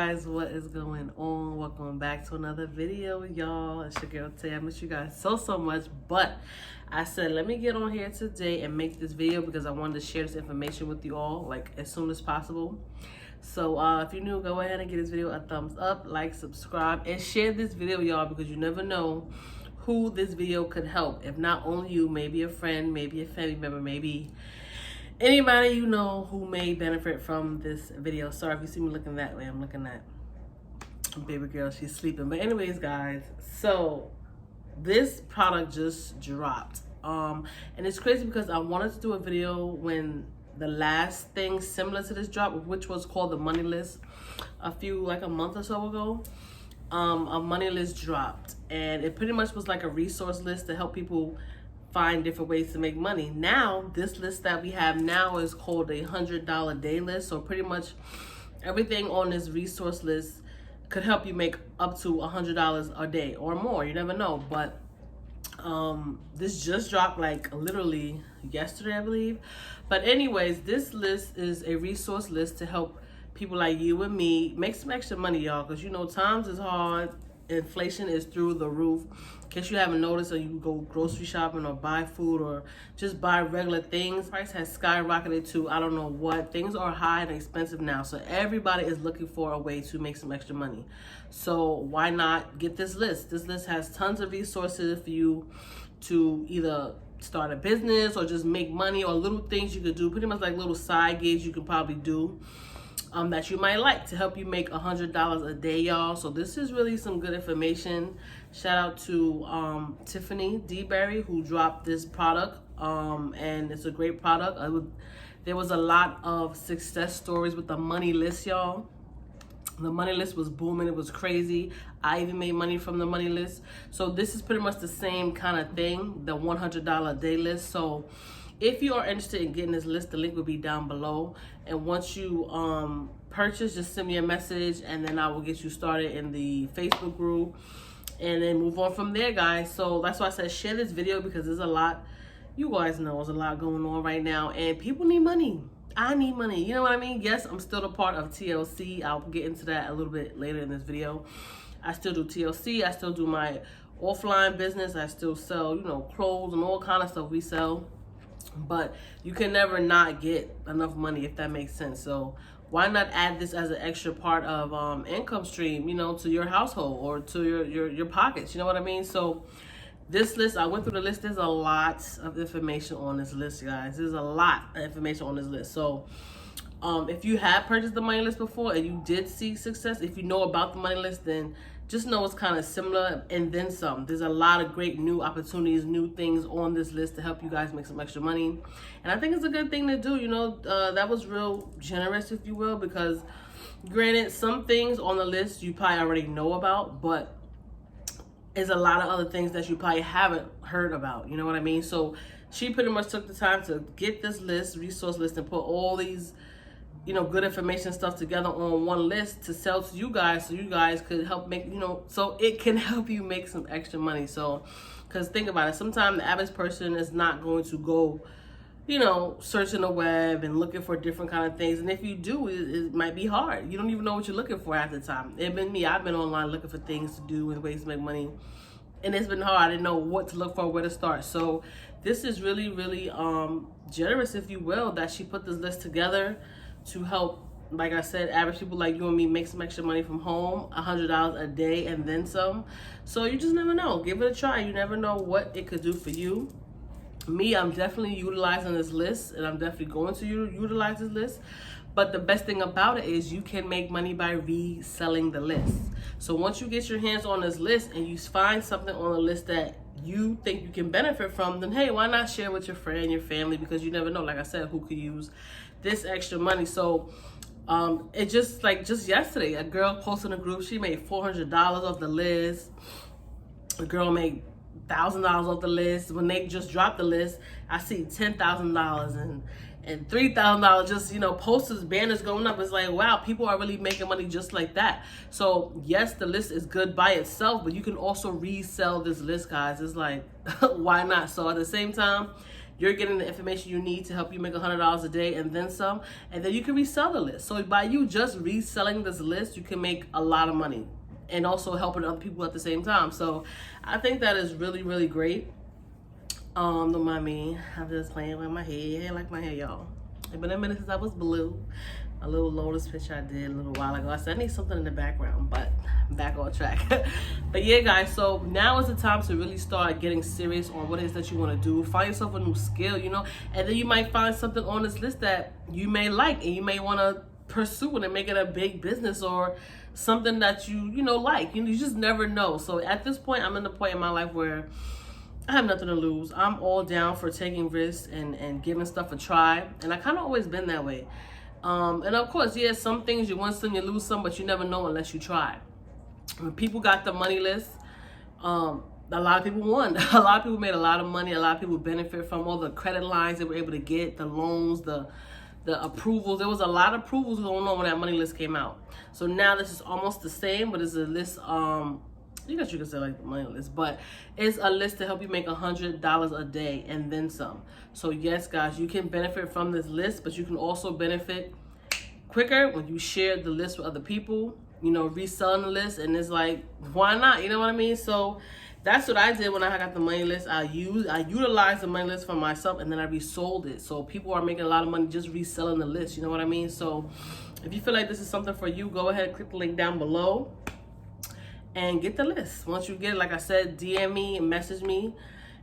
guys, what is going on? Welcome back to another video, y'all. It's your girl Tay. I miss you guys so much, but I said let me get on here today and make this video because I wanted to share this information with you all like as soon as possible. So if you're new, go ahead and give this video a thumbs up, like, subscribe, and share this video, y'all, because you never know who this video could help. If not only you, maybe a friend, maybe a family member, maybe anybody you know who may benefit from this video. Sorry if you see me looking that way. I'm looking at baby girl. She's sleeping. But anyways, guys, so this product just dropped. And it's crazy because I wanted to do a video when the last thing similar to this drop, which was called the money list, like a month or so ago. A money list dropped, and it pretty much was like a resource list to help people find different ways to make money. Now, this list that we have now is called a $100 day list. So pretty much everything on this resource list could help you make up to $100 a day or more. You never know. But this just dropped like literally yesterday, I believe. But anyways, this list is a resource list to help people like you and me make some extra money, y'all, because you know times is hard. Inflation is through the roof. In case you haven't noticed, or you go grocery shopping or buy food or just buy regular things, price has skyrocketed to I don't know what. Things are high and expensive now, so everybody is looking for a way to make some extra money. So why not get this list? This list has tons of resources for you to either start a business or just make money, or little things you could do, pretty much like little side gigs you could probably do that you might like to help you make $100 a day, y'all. So this is really some good information. Shout out to Tiffany D. Berry, who dropped this product, and it's a great product. There was a lot of success stories with the money list, y'all. The money list was booming. It was crazy. I even made money from the money list. So this is pretty much the same kind of thing, the $100 day list. So if you are interested in getting this list, the link will be down below. And once you purchase, just send me a message, and then I will get you started in the Facebook group, and then move on from there, guys. So that's why I said share this video, because there's a lot, you guys know there's a lot going on right now, and people need money. I need money. You know what I mean? Yes, I'm still a part of TLC. I'll get into that a little bit later in this video. I still do TLC. I still do my offline business. I still sell, you know, clothes and all kind of stuff we sell. But you can never not get enough money, if that makes sense. So why not add this as an extra part of income stream, you know, to your household or to your pockets, you know what I mean? So this list, I went through the list. There's a lot of information on this list, guys. There's a lot of information on this list. So if you have purchased the money list before and you did see success, if you know about the money list, then just know it's kind of similar and then some. There's a lot of great new opportunities, new things on this list to help you guys make some extra money. And I think it's a good thing to do. You know, that was real generous, if you will, because granted, some things on the list you probably already know about, but there's a lot of other things that you probably haven't heard about. You know what I mean? So she pretty much took the time to get this list, resource list, and put all these, you know, good information stuff together on one list to sell to you guys, so you guys could help make, you know, so it can help you make some extra money. So, because think about it, sometimes the average person is not going to go, you know, searching the web and looking for different kind of things. And if you do, it might be hard. You don't even know what you're looking for at the time. It's been me. I've been online looking for things to do and ways to make money, and it's been hard. I didn't know what to look for, where to start. So this is really generous, if you will, that she put this list together to help, like I said, average people like you and me make some extra money from home, $100 a day and then some. So you just never know. Give it a try. You never know what it could do for you. Me, I'm definitely utilizing this list, and I'm definitely going to utilize this list. But the best thing about it is you can make money by reselling the list. So once you get your hands on this list and you find something on the list that you think you can benefit from, then hey, why not share with your friend, your family, because you never know, like I said, who could use this extra money. So it just yesterday, a girl posted in a group, she made $400 off the list. A girl made $1,000 off the list. When they just dropped the list, I see $10,000 and $3,000, just, you know, posters, banners going up. It's like, wow, people are really making money just like that. So yes, the list is good by itself, but you can also resell this list, guys. It's like, why not? So at the same time, you're getting the information you need to help you make $100 a day and then some, and then you can resell the list. So by you just reselling this list, you can make a lot of money and also helping other people at the same time. So I think that is really, really great. Don't mind me, I'm just playing with my hair. I like my hair, y'all. It's been a minute since I was blue. A little Lotus picture I did a little while ago. I said I need something in the background, but I'm back on track. But yeah, guys, so now is the time to really start getting serious on what it is that you want to do. Find yourself a new skill, you know, and then you might find something on this list that you may like and you may want to pursue it and make it a big business or something that you know, like. You just never know. So at this point, I'm in the point in my life where I have nothing to lose. I'm all down for taking risks and giving stuff a try. And I kind of always been that way. And of course, yeah, some things you win some, you lose some, but you never know unless you try. When people got the money list, a lot of people won. A lot of people made a lot of money. A lot of people benefit from all the credit lines they were able to get, the loans, the approvals. There was a lot of approvals going on when that money list came out. So now this is almost the same, but it's a list, you guys, you can say like the money list, but it's a list to help you make $100 a day and then some. So yes, guys, you can benefit from this list, but you can also benefit quicker when you share the list with other people, you know, reselling the list. And it's like, why not? You know what I mean? So that's what I did when I got the money list. I utilized the money list for myself, and then I resold it. So people are making a lot of money just reselling the list. You know what I mean? So if you feel like this is something for you, go ahead, click the link down below and get the list. Once you get it, like I said, DM me and message me,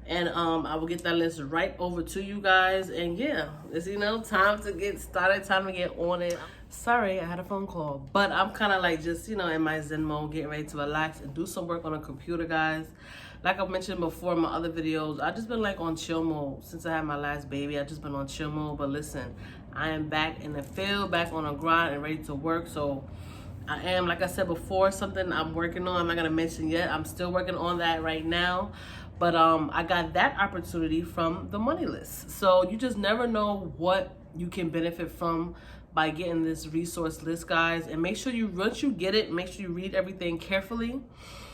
and I will get that list right over to you guys. And yeah, it's, you know, time to get started, time to get on it. Sorry, I had a phone call, but I'm kind of like just, you know, in my zen mode, getting ready to relax and do some work on a computer, guys. Like I mentioned before in my other videos, I just been like on chill mode since I had my last baby. I just been on chill mode. But listen, I am back in the field, back on a grind and ready to work. So I am, like I said before, something I'm working on. I'm not gonna mention yet. I'm still working on that right now. But I got that opportunity from the money list. So you just never know what you can benefit from by getting this resource list, guys. And make sure you, once you get it, make sure you read everything carefully.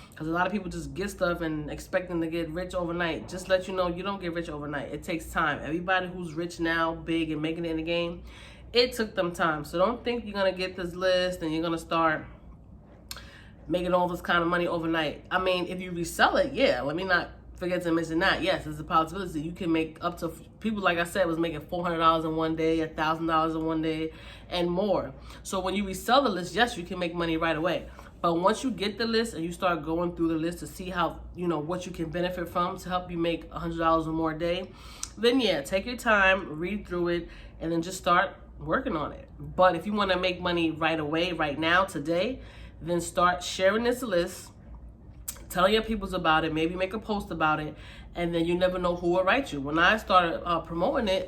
Because a lot of people just get stuff and expecting to get rich overnight. Just let you know, you don't get rich overnight. It takes time. Everybody who's rich now, big, and making it in the game, it took them time. So don't think you're going to get this list and you're going to start making all this kind of money overnight. I mean, if you resell it, yeah, let me not forget to mention that. Yes, there's a possibility you can make up to, people, like I said, was making $400 in one day, $1,000 in one day, and more. So when you resell the list, yes, you can make money right away. But once you get the list and you start going through the list to see how, you know, what you can benefit from to help you make $100 or more a day, then yeah, take your time, read through it, and then just start working on it. But if you want to make money right away, right now, today, then start sharing this list, telling your peoples about it, maybe make a post about it, and then you never know who will write you. When I started promoting it,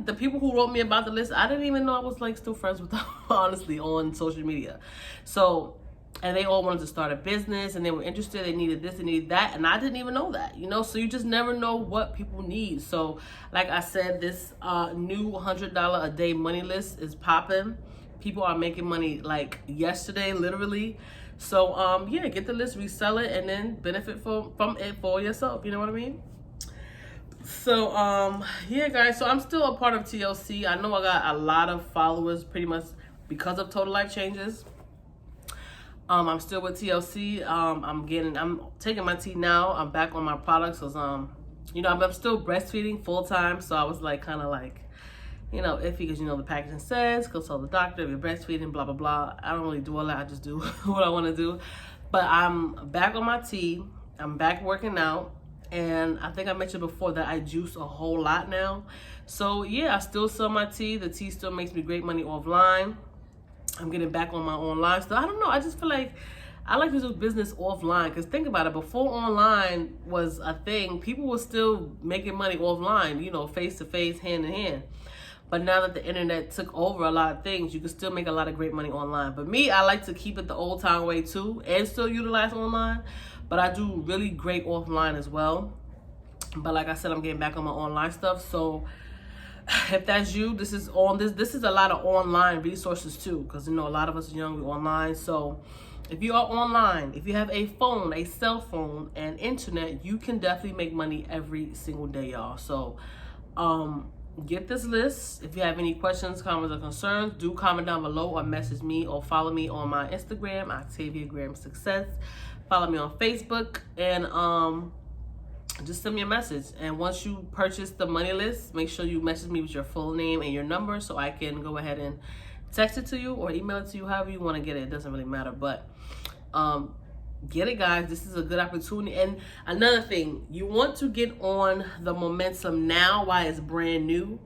the people who wrote me about the list, I didn't even know I was like still friends with them, honestly, on social media. So, and they all wanted to start a business and they were interested, they needed this, they needed that, and I didn't even know that, you know. So you just never know what people need. So like I said, this new $100 a day money list is popping. People are making money like yesterday, literally. So yeah, get the list, resell it, and then benefit from it for yourself, you know what I mean? So yeah, guys, so I'm still a part of TLC. I know I got a lot of followers pretty much because of Total Life Changes. I'm still with TLC. I'm taking my tea now. I'm back on my products because you know, I'm still breastfeeding full time. So I was like kind of like, you know, iffy because, you know, the packaging says consult the doctor if you're breastfeeding, blah blah blah. I don't really do all that. I just do what I want to do. But I'm back on my tea. I'm back working out, and I think I mentioned before that I juice a whole lot now. So yeah, I still sell my tea. The tea still makes me great money offline. I'm getting back on my online stuff. I don't know. I just feel like I like to do business offline. Because think about it. Before online was a thing, people were still making money offline, you know, face to face, hand in hand. But now that the internet took over a lot of things, you can still make a lot of great money online. But me, I like to keep it the old time way too and still utilize online. But I do really great offline as well. But like I said, I'm getting back on my online stuff. So if that's you, this is a lot of online resources too, because, you know, a lot of us are young, we're online. So if you are online, if you have a phone, a cell phone, and internet, you can definitely make money every single day, y'all. So Get this list. If you have any questions, comments, or concerns, do comment down below or message me or follow me on my Instagram, Octavia Graham Success. Follow me on Facebook, and just send me a message. And once you purchase the money list, make sure you message me with your full name and your number so I can go ahead and text it to you or email it to you, however you want to get it. It doesn't really matter, but get it, guys. This is a good opportunity. And another thing, you want to get on the momentum now while it's brand new.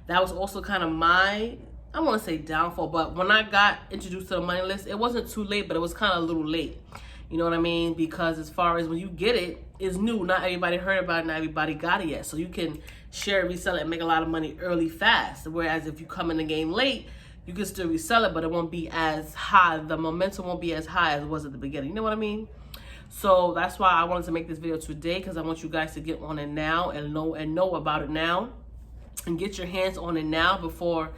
That was also kind of my, I want to say downfall, but when I got introduced to the money list, it wasn't too late, but it was kind of a little late. You know what I mean? Because as far as when you get it, it's new. Not everybody heard about it. Not everybody got it yet. So you can share, resell it, and make a lot of money early, fast. Whereas if you come in the game late, you can still resell it, but it won't be as high. The momentum won't be as high as it was at the beginning. You know what I mean? So that's why I wanted to make this video today, because I want you guys to get on it now and know about it now, and get your hands on it now before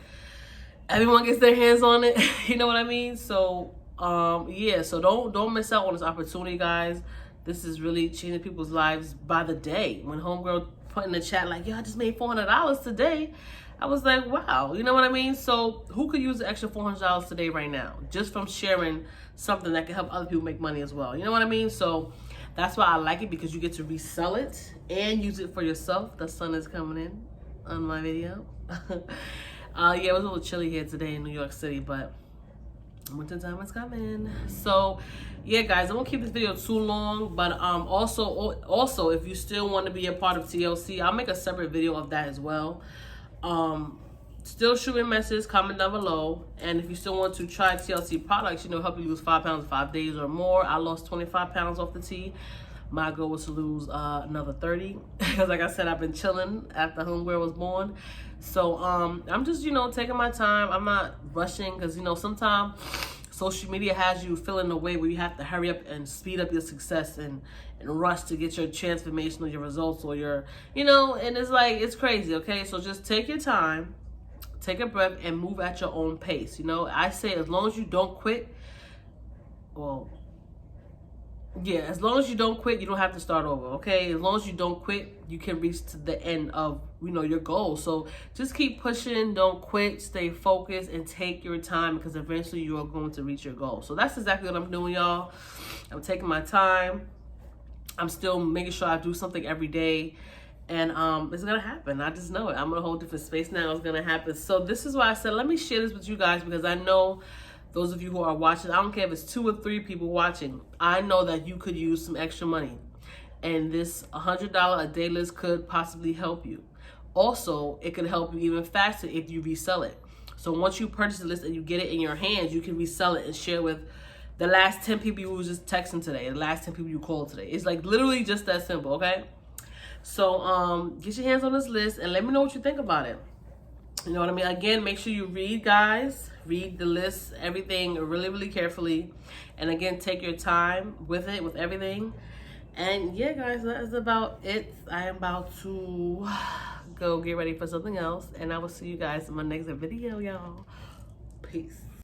everyone gets their hands on it. You know what I mean? So yeah, so don't miss out on this opportunity, guys. This is really changing people's lives by the day. When homegirl put in the chat like, yo, I just made $400 today, I was like, wow. You know what I mean? So who could use the extra $400 today right now just from sharing something that can help other people make money as well? You know what I mean? So that's why I like it, because you get to resell it and use it for yourself. The sun is coming in on my video. Yeah, it was a little chilly here today in New York City, but winter time is coming. So yeah, guys, I won't keep this video too long, but also if you still want to be a part of TLC, I'll make a separate video of that as well. Still shoot me a message, comment down below. And if you still want to try TLC products, help you lose 5 pounds in 5 days or more. I lost 25 pounds off the tea. My goal was to lose another 30, because like I said, I've been chilling after homegirl was born. So I'm just taking my time. I'm not rushing, because sometimes social media has you feeling a way where you have to hurry up and speed up your success and rush to get your transformation or your results or your and it's like, it's crazy. Okay, so just take your time, take a breath, and move at your own pace. I say, as long as you don't quit, as long as you don't quit, you don't have to start over. Okay, as long as you don't quit, you can reach to the end of your goal. So just keep pushing, don't quit, stay focused, and take your time, because eventually you are going to reach your goal. So that's exactly what I'm doing, y'all. I'm taking my time. I'm still making sure I do something every day, and it's gonna happen. I just know it. I'm in a whole different space now. It's gonna happen. So this is why I said, let me share this with you guys, because I know those of you who are watching, I don't care if it's 2 or 3 people watching, I know that you could use some extra money, and this $100 a day list could possibly help you. Also, it could help you even faster if you resell it. So once you purchase the list and you get it in your hands, you can resell it and share with the last 10 people you was just texting today, the last 10 people you called today. It's like literally just that simple. Okay, so get your hands on this list and let me know what you think about it. You know what I mean? Again, make sure you read, guys. Read the list, everything really, really carefully. And again, take your time with it, with everything. And yeah, guys, that is about it. I am about to go get ready for something else. And I will see you guys in my next video, y'all. Peace.